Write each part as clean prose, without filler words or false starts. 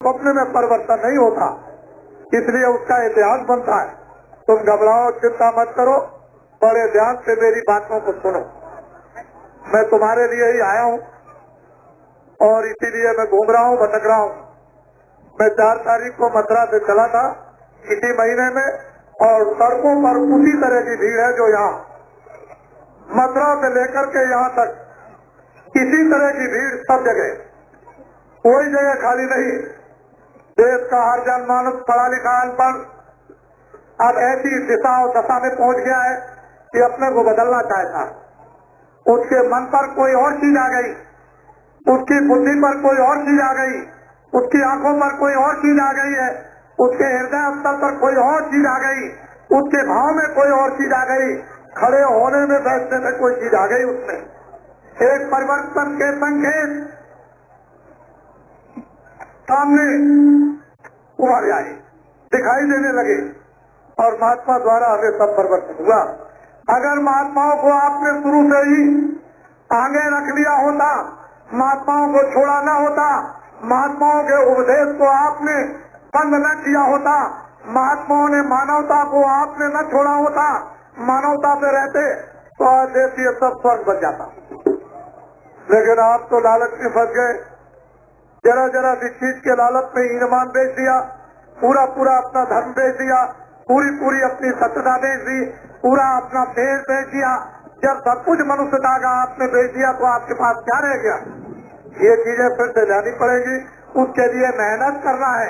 स्वप्न में परिवर्तन नहीं होता, इसलिए उसका इतिहास बनता है। तुम घबराओ, चिंता मत करो, बड़े ध्यान से मेरी बातों को सुनो। मैं तुम्हारे लिए ही आया हूँ और इसीलिए मैं घूम रहा हूँ, भटक रहा हूँ। मैं 4 तारीख को मथुरा से चला था इसी महीने में, और सड़कों पर उसी तरह की भीड़ है जो यहाँ मथुरा से लेकर के यहाँ तक इसी तरह की भीड़ सब जगह, कोई जगह खाली नहीं। देश का हर जनमानस पढ़ा लिखा अनपढ़ अब ऐसी दिशा और दशा में पहुंच गया है कि अपने को बदलना चाहता है। उसके मन पर कोई और चीज आ गई, उसकी बुद्धि पर कोई और चीज आ गई, उसकी आंखों पर कोई और चीज आ गई है, उसके हृदय स्तर पर कोई और चीज आ गई, उसके भाव में कोई और चीज आ गई, खड़े होने में बैठने में कोई चीज आ गई। उसमें एक परिवर्तन के संकेत सामने उभर आए, दिखाई देने लगे, और महात्मा द्वारा हमें सब परिवर्तन हुआ। अगर महात्माओं को आपने शुरू से ही आगे रख लिया होता, महात्माओं को छोड़ा न होता, महात्माओं के उपदेश को आपने बंद न किया होता, महात्माओं ने मानवता को आपने न छोड़ा होता, मानवता पे रहते तो आज देश ये सब स्वर्ग बन जाता। लेकिन आप तो लालच में फंस गए, जरा जरा सी चीज के लालच में ईमान बेच दिया, पूरा पूरा अपना धर्म बेच दिया, पूरी पूरी अपनी सत्यता बेच दी, पूरा अपना देश बेच दिया। जब सब कुछ मनुष्यता का आपने बेच दिया तो आपके पास क्या रह गया? ये चीजें फिर से लानी पड़ेगी, उसके लिए मेहनत करना है।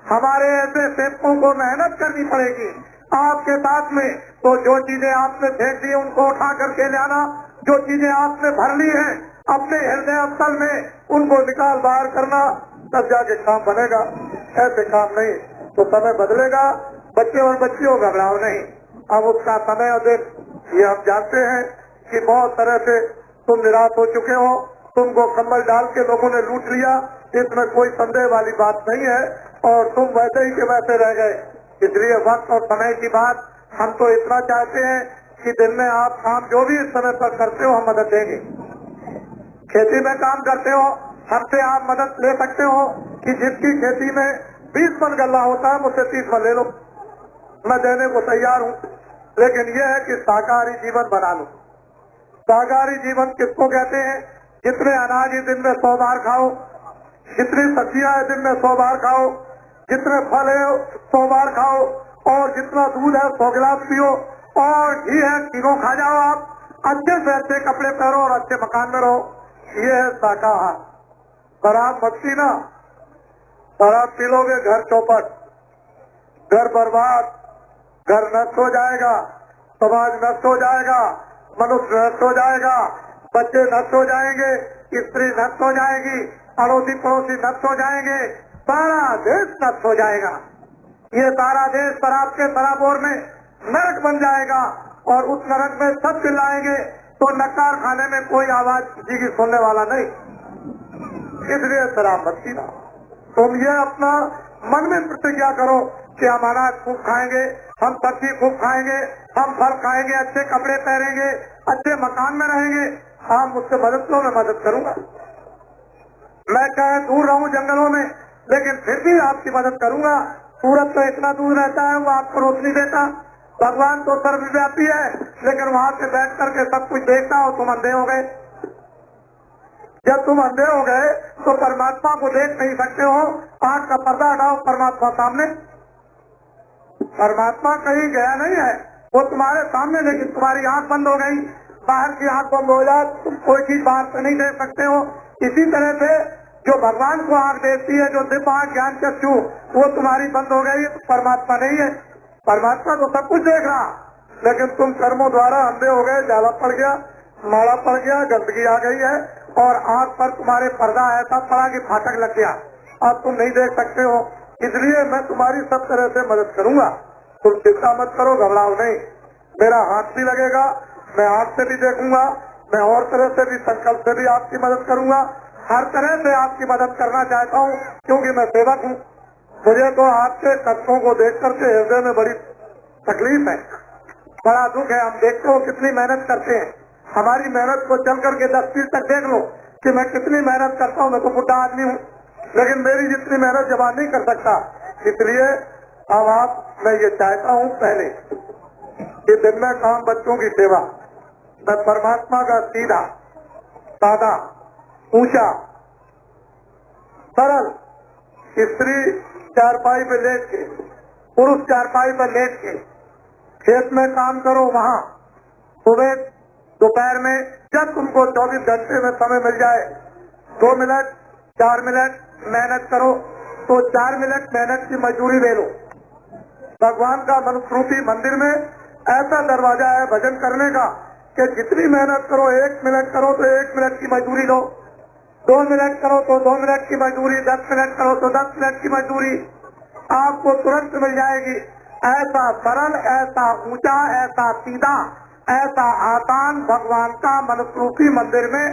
हमारे ऐसे सेवकों को मेहनत करनी पड़ेगी आपके साथ में। तो जो चीजें आपने फेंक दी उनको उठा करके लाना, जो चीजें आपने भर ली है अपने हृदय स्थल में उनको निकाल बाहर करना, तब जाके काम बनेगा। ऐसे काम नहीं तो समय बदलेगा। बच्चे और बच्चियों घबराओ नहीं, अब उसका समय और दिन ये हम जानते हैं कि बहुत तरह से तुम निराश हो चुके हो, तुमको कम्बल डाल के लोगों ने लूट लिया, इसमें कोई संदेह वाली बात नहीं है, और तुम वैसे ही के वैसे रह गए। इसलिए वक्त और समय की बात हम तो इतना चाहते हैं कि दिन में आप काम जो भी इस समय पर करते हो हम मदद देंगे। खेती में काम करते हो, हमसे आप मदद ले सकते हो कि जिसकी खेती में 20 मन गल्ला होता है मुझसे 30 मन ले लो, मैं देने को तैयार हूँ। लेकिन यह है कि शाकाहारी जीवन बना लो। शाकाहारी जीवन किसको कहते हैं? जितने अनाज दिन में 100 बार खाओ, जितनी सब्जियां दिन में 100 बार खाओ, जितने फल है 100 बार खाओ, और जितना दूध है 100 गिलास पियो, और घी है तीनों खा जाओ। आप अच्छे से अच्छे कपड़े पहनो और अच्छे मकान में रहो, ये है शाकाहार। शराब मत पीना, शराब पी लोगे घर चौपट, घर बर्बाद, घर नष्ट हो जाएगा, समाज नष्ट हो जाएगा, मनुष्य नष्ट हो जाएगा, बच्चे नष्ट हो जाएंगे, स्त्री नष्ट हो जाएगी, अड़ोसी पड़ोसी नष्ट हो जाएंगे, सारा देश नष्ट हो जाएगा। ये सारा देश शराब के शराबोर में नरक बन जाएगा, और उस नरक में सब चिल्लाएंगे तो नकार खाने में कोई आवाज किसी की सुनने वाला नहीं। इसलिए शराब मत पीना। तुम ये अपना मन में प्रतिज्ञा करो कि हम अनाज खूब खाएंगे, हम सब्जी खूब खाएंगे, हम फल खाएंगे, अच्छे कपड़े पहनेंगे, अच्छे मकान में रहेंगे। हाँ, मुझसे मदद करो, मैं मदद करूंगा। मैं चाहे दूर रहूं जंगलों में, लेकिन फिर भी आपकी मदद करूंगा। सूरज तो इतना दूर रहता है, वो आपको रोशनी देता। भगवान तो सर्वव्यापी है, लेकिन वहाँ से बैठ करके सब कुछ देखता हो, तुम अंधे हो गए। जब तुम अंधे हो गए तो परमात्मा को देख नहीं सकते हो। आंख का पर्दा हटाओ, परमात्मा सामने। परमात्मा कहीं गया नहीं है, वो तुम्हारे सामने, लेकिन तुम्हारी आंख बंद हो गई। बाहर की आंख बंद हो जाए, तुम कोई चीज बाहर से नहीं देख सकते हो। इसी तरह से जो भगवान को आंख देती है, जो दिव्य आंख ज्ञान चक्षु, वो तुम्हारी बंद हो गई, परमात्मा नहीं है। परमात्मा तो सब कुछ देख रहा, लेकिन तुम कर्मों द्वारा अंधे हो गए, जाला पड़ गया, माड़ा पड़ गया, गंदगी आ गई है, और आंख पर तुम्हारे पर्दा ऐसा पड़ा कि फाटक लग गया, अब तुम नहीं देख सकते हो। इसलिए मैं तुम्हारी सब तरह से मदद करूंगा, तुम चिंता मत करो, घबराओ नहीं। मेरा हाथ भी लगेगा, मैं आंख से भी देखूंगा, मैं और तरह से भी, संकल्प से भी आपकी मदद करूंगा। हर तरह से आपकी मदद करना चाहता हूँ, क्योंकि मैं सेवक हूँ। मुझे तो आपके कष्टों को देख करके हृदय में बड़ी तकलीफ है, बड़ा दुख है। हम देखते हो कितनी मेहनत करते हैं, हमारी मेहनत को चल करके 10 फीट तक देख लो कि मैं कितनी मेहनत करता हूँ। मैं तो बुढ़ा आदमी हूँ, लेकिन मेरी जितनी मेहनत जमा नहीं कर सकता। इसलिए अब आप मैं ये चाहता हूँ पहले कि दिन में काम बच्चों की सेवा, मैं परमात्मा का सीधा सादा ऊंचा सरल, स्त्री चारपाई पे लेट के, पुरुष चारपाई पे लेट के खेत में काम करो, वहाँ सुबह दोपहर में जब तुमको 24 घंटे में समय मिल जाए 2 मिनट 4 मिनट मेहनत करो, तो 4 मिनट मेहनत की मजदूरी ले लो। भगवान का मनुस्मृति मंदिर में ऐसा दरवाजा है भजन करने का कि जितनी मेहनत करो, 1 मिनट करो तो 1 मिनट की मजदूरी लो, 2 मिनट करो तो 2 मिनट की मजदूरी, 10 मिनट करो तो 10 मिनट की मजदूरी आपको तुरंत मिल जाएगी। ऐसा सरल, ऐसा ऊंचा, ऐसा सीधा, ऐसा आसान भगवान का मनुस्मृति मंदिर में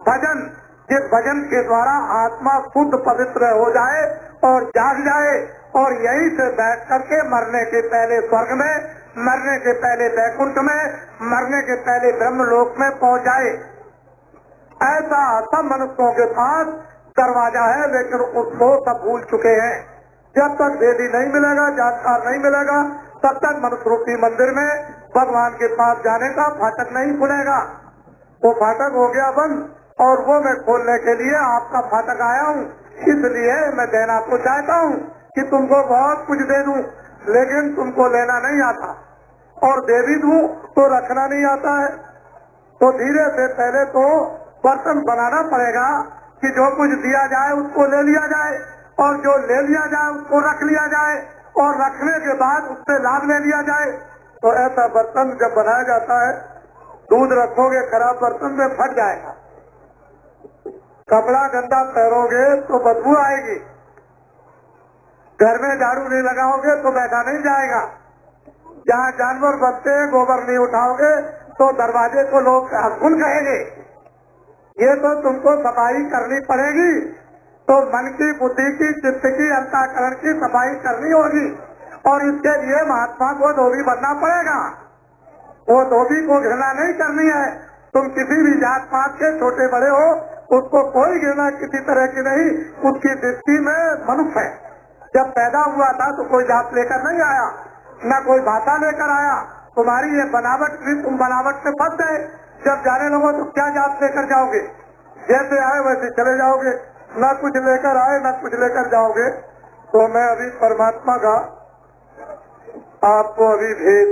भजन, जिस भजन के द्वारा आत्मा शुद्ध पवित्र हो जाए और जाग जाए और यहीं से बैठ करके मरने के पहले स्वर्ग में, मरने के पहले वैकुंठ में, मरने के पहले ब्रह्मलोक में पहुंच जाए। ऐसा सब मनुष्यों के पास दरवाजा है, लेकिन उसको सब भूल चुके हैं। जब तक वेदी नहीं मिलेगा, जानकार नहीं मिलेगा, तब तक मनुस्मृति मंदिर में भगवान के पास जाने का फाटक नहीं खुलेगा। वो फाटक हो गया बंद और वो मैं खोलने के लिए आपका फाटक आया हूँ। इसलिए मैं देना तो चाहता हूँ कि तुमको बहुत कुछ दे दूं, लेकिन तुमको लेना नहीं आता, और दे भी दूं तो रखना नहीं आता है। तो धीरे से पहले तो बर्तन बनाना पड़ेगा कि जो कुछ दिया जाए उसको ले लिया जाए, और जो ले लिया जाए उसको रख लिया जाए, और रखने के बाद उससे लाभ ले लिया जाए। तो ऐसा बर्तन जब बनाया जाता है, दूध रखोगे खराब बर्तन में फट जाएगा, कपड़ा गंदा पहनोगे तो बदबू आएगी, घर में झाड़ू नहीं लगाओगे तो बैठा नहीं जाएगा, जहाँ जानवर बसते हैं गोबर नहीं उठाओगे तो दरवाजे को लोग हसुन कहेंगे। ये तो तुमको सफाई करनी पड़ेगी। तो मन की, बुद्धि की, चित्त की, अंतःकरण की सफाई करनी होगी, और इसके लिए महात्मा को धोबी बनना पड़ेगा। वो धोबी को घृणा नहीं करनी है। तुम किसी भी जात पात के छोटे बड़े हो, उसको कोई घृणा किसी तरह की नहीं। उसकी दृष्टि में मनुष्य है। जब पैदा हुआ था तो कोई जात लेकर नहीं आया, न कोई भाषा लेकर आया। तुम्हारी ये बनावट भी, तुम बनावट में फंस गए। जब जाने लगो तो क्या जात लेकर जाओगे? जैसे आए वैसे चले जाओगे, न कुछ लेकर आए न कुछ लेकर जाओगे। तो मैं अभी परमात्मा का आपको अभी भेद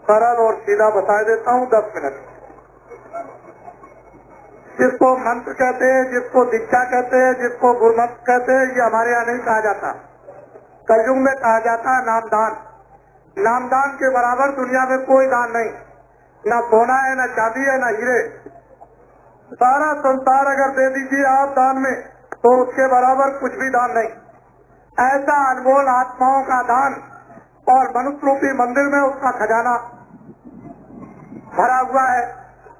सरल और सीधा बता देता हूँ 10 मिनट। जिसको मंत्र कहते हैं, जिसको दीक्षा कहते हैं, जिसको गुरुमंत्र कहते हैं, ये हमारे यहाँ नहीं कहा जाता। कलयुग में कहा जाता है नामदान। नामदान के बराबर दुनिया में कोई दान नहीं, न सोना है, न चांदी है, न हीरे। सारा संसार अगर दे दीजिए आप दान में, तो उसके बराबर कुछ भी दान नहीं। ऐसा अनमोल आत्माओं का दान, और मनुस्मृति मंदिर में उसका खजाना भरा हुआ है,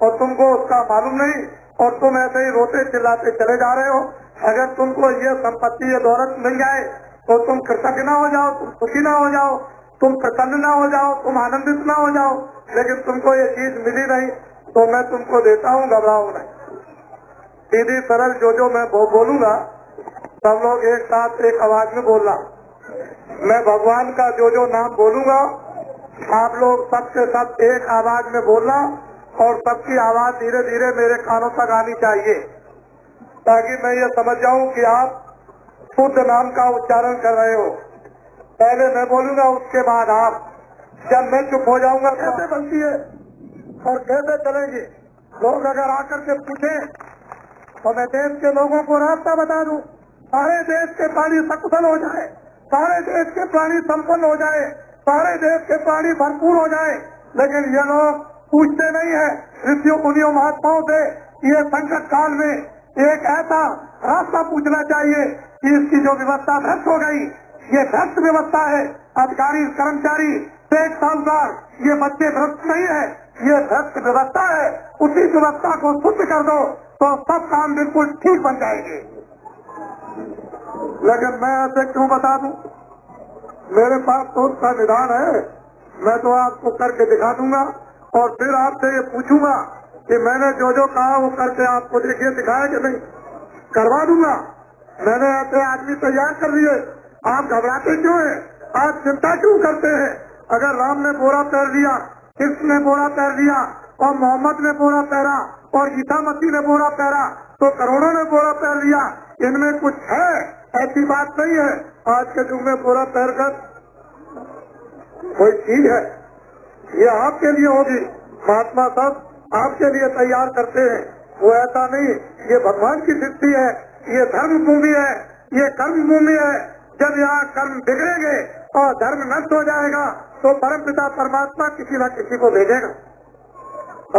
और तुमको उसका मालूम नहीं, और तुम ऐसे ही रोते चिल्लाते चले जा रहे हो। अगर तुमको ये संपत्ति, ये दौलत मिल जाए तो तुम कृतज्ञ न हो जाओ, तुम सुखी न हो जाओ, तुम प्रसन्न न हो जाओ, तुम आनंदित न हो जाओ। लेकिन तुमको ये चीज मिली नहीं, तो मैं तुमको देता हूँ, घबराओ नहीं। सीधी सरल जो मैं बोलूंगा, सब लोग एक साथ एक आवाज में बोलना। मैं भगवान का जो नाम बोलूंगा, आप लोग सबके सब एक आवाज में बोलना, और सबकी आवाज धीरे धीरे मेरे कानों तक आनी चाहिए, ताकि मैं ये समझ जाऊं कि आप शुद्ध नाम का उच्चारण कर रहे हो। पहले मैं बोलूंगा, उसके बाद आप। जब मैं चुप हो जाऊंगा, कैसे बनती है और कैसे चलेंगे? लोग अगर आकर के पूछे तो मैं देश के लोगों को रास्ता बता दूं, सारे देश के प्राणी सकुशल हो जाए, सारे देश के प्राणी संपन्न हो जाए, सारे देश के प्राणी भरपूर हो जाए। लेकिन ये लोग पूछते नहीं है ऋषियों मुनियों महात्माओं से। ये संकट काल में एक ऐसा रास्ता पूछना चाहिए कि इसकी जो व्यवस्था भ्रष्ट हो गई, ये भ्रष्ट व्यवस्था है। अधिकारी, कर्मचारी, शेख, साहूकार, ये बच्चे भ्रष्ट नहीं है, ये भ्रष्ट व्यवस्था है। उसी व्यवस्था को शुद्ध कर दो तो सब काम बिल्कुल ठीक बन जाएंगे। लेकिन मैं ऐसे क्यों बता दूं? मेरे पास तो उसका निदान है। मैं तो आपको करके दिखा दूंगा, और फिर आपसे ये पूछूंगा कि मैंने जो कहा वो करके आपको देखिए दिखाया कि नहीं, करवा दूंगा। मैंने ऐसे आदमी तैयार कर लिए। आप घबराते क्यों हैं? आप चिंता क्यों करते हैं? अगर राम ने बोरा पहन लिया, कृष्ण ने बोरा पहन लिया और मोहम्मद ने बोरा पहना और ईसा मसीह ने बोरा पहना तो करोड़ों ने बोरा पहन लिया। इनमें कुछ है? ऐसी बात नहीं है। आज के युग में बोरा पहनकर कोई चीज है? ये आपके लिए होगी। महात्मा सब आपके लिए तैयार करते हैं, वो ऐसा नहीं। ये भगवान की सृष्टि है, ये धर्म भूमि है, ये कर्म भूमि है। जब यहाँ कर्म बिगड़ेंगे और धर्म नष्ट हो जाएगा तो परमपिता परमात्मा किसी न किसी को भेजेगा।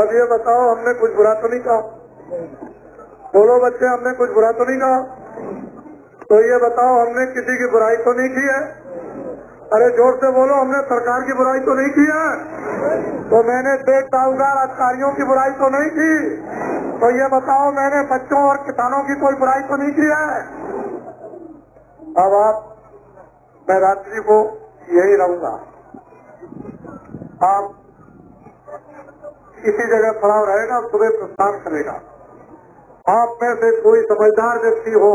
अब ये बताओ, हमने कुछ बुरा तो नहीं कहा? बोलो बच्चे, हमने कुछ बुरा तो नहीं कहा? तो ये बताओ, हमने किसी की बुराई तो नहीं की है? अरे जोर से बोलो, हमने सरकार की बुराई तो नहीं की है? तो मैंने देश साहूकार अधिकारियों की बुराई तो नहीं की? तो ये बताओ, मैंने बच्चों और किसानों की कोई बुराई तो नहीं की है? अब आप, मैं रात्रि को यही रहूंगा, आप इसी जगह खड़ा रहेगा, सुबह प्रस्थान करेगा। आप में से कोई समझदार व्यक्ति हो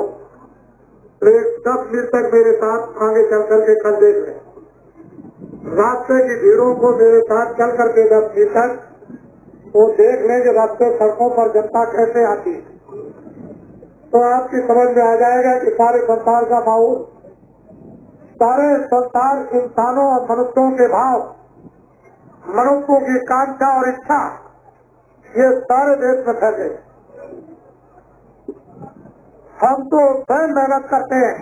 तो 10 मिनट तक मेरे साथ आगे चल करके कल देख ले। रास्ते की भीड़ों को मेरे साथ चल करके 10 मिनट तक वो देख लें कि रास्ते सड़कों पर जनता कैसे आती है, तो आपकी समझ में आ जाएगा कि सारे संसार का माहौल, सारे संसार इंसानों और मनुष्यों के भाव, मनुष्यों की कांक्षा और इच्छा, ये सारे देश में फैले। हम तो स्वयं मेहनत करते हैं,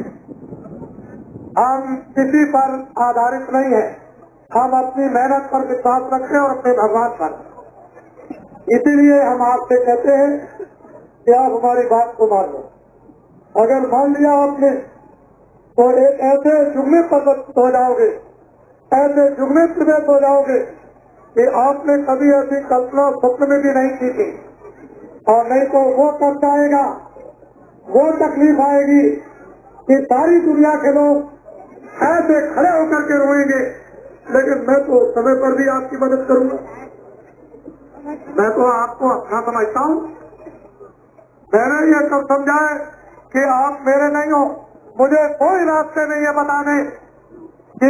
हम किसी पर आधारित नहीं है। हम अपनी मेहनत पर विश्वास रखते हैं और अपने भगवान पर। इसीलिए हम आपसे कहते हैं कि आप हमारी बात को मान लो। अगर मान लिया आपने तो एक ऐसे युग में परिवर्तित हो जाओगे, ऐसे युग में प्रवेश हो जाओगे कि आपने कभी ऐसी कल्पना स्वप्न में भी नहीं की थी। और नहीं तो वो कष्ट आएगा, वो तकलीफ आएगी कि सारी दुनिया के लोग ऐसे खड़े होकर के रोएंगे, लेकिन मैं तो समय पर भी आपकी मदद करूंगा। मैं तो आपको अपना समझता हूँ। मैंने ये सब समझा है कि आप मेरे नहीं हो, मुझे कोई रास्ते नहीं है बताने